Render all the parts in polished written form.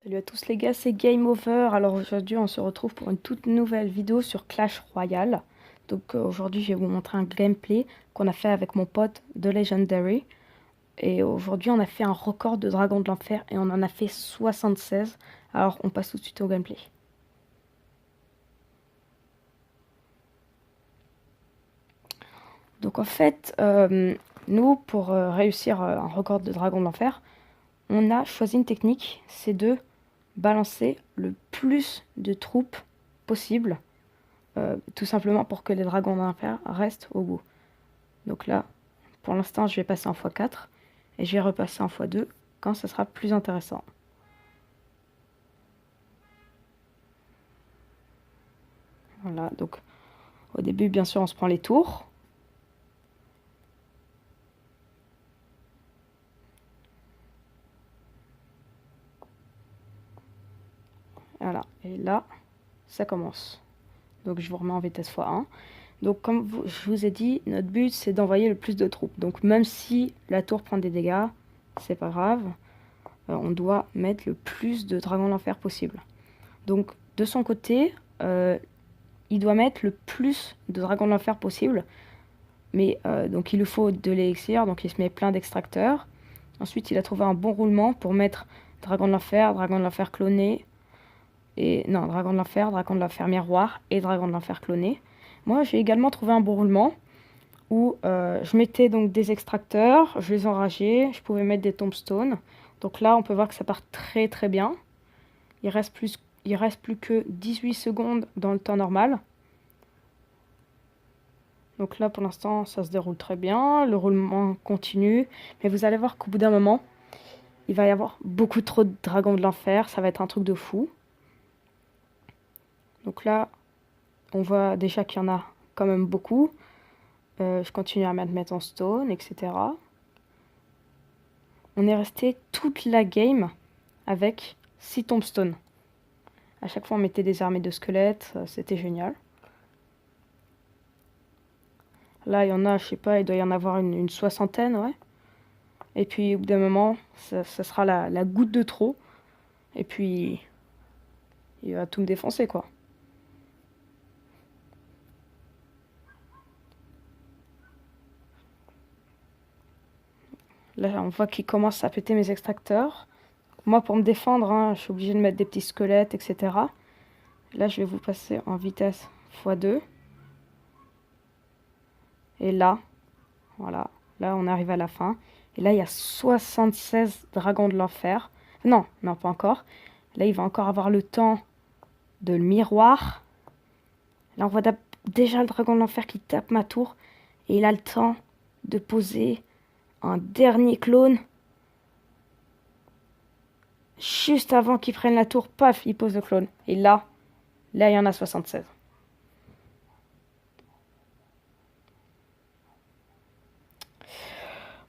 Salut à tous les gars, c'est Game Over. Alors aujourd'hui on se retrouve pour une toute nouvelle vidéo sur Clash Royale. Donc aujourd'hui je vais vous montrer un gameplay qu'on a fait avec mon pote de Legendary. Et aujourd'hui on a fait un record de Dragon de l'Enfer et on en a fait 76. Alors on passe tout de suite au gameplay. Donc en fait, nous pour réussir un record de Dragon de l'Enfer, on a choisi une technique, c'est de balancer le plus de troupes possible. Tout simplement pour que les dragons d'enfer restent au bout. Donc là, pour l'instant, je vais passer en x4 et je vais repasser en x2 quand ce sera plus intéressant. Voilà, donc au début, bien sûr, on se prend les tours. Voilà, et là, ça commence. Donc je vous remets en vitesse x1. Donc comme je vous ai dit, notre but c'est d'envoyer le plus de troupes. Donc même si la tour prend des dégâts, c'est pas grave. On doit mettre le plus de dragons d'enfer possible. Donc de son côté, il doit mettre le plus de dragons de l'enfer possible. Mais donc il lui faut de l'élixir, donc il se met plein d'extracteurs. Ensuite il a trouvé un bon roulement pour mettre dragon de l'enfer cloné. Et non, dragon de l'enfer miroir et dragon de l'enfer cloné. Moi j'ai également trouvé un bon roulement où je mettais donc des extracteurs, je les enrageais, je pouvais mettre des tombstones. Donc là on peut voir que ça part très très bien. Il reste plus que 18 secondes dans le temps normal. Donc là, pour l'instant, ça se déroule très bien. Le roulement continue. Mais vous allez voir qu'au bout d'un moment, il va y avoir beaucoup trop de dragons de l'enfer. Ça va être un truc de fou. Donc là, on voit déjà qu'il y en a quand même beaucoup. Je continue à mettre en stone, etc. On est resté toute la game avec 6 tombstones. À chaque fois, on mettait des armées de squelettes. C'était génial. Là, il y en a, je sais pas, il doit y en avoir une soixantaine, ouais. Et puis, au bout d'un moment, ça sera la goutte de trop. Et puis, il va tout me défoncer, quoi. Là, on voit qu'il commence à péter mes extracteurs. Moi, pour me défendre, hein, je suis obligée de mettre des petits squelettes, etc. Là, je vais vous passer en vitesse x2. Et là, voilà. Là, on arrive à la fin. Et là, il y a 76 dragons de l'enfer. Non, non, pas encore. Là, il va encore avoir le temps de le miroir. Là, on voit déjà le dragon de l'enfer qui tape ma tour. Et il a le temps de poser un dernier clone. Juste avant qu'il prenne la tour, paf, il pose le clone. Et là, il y en a 76.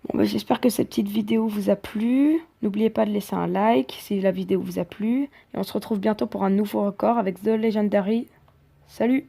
Bon, bah, j'espère que cette petite vidéo vous a plu. N'oubliez pas de laisser un like si la vidéo vous a plu. Et on se retrouve bientôt pour un nouveau record avec The Legendary. Salut!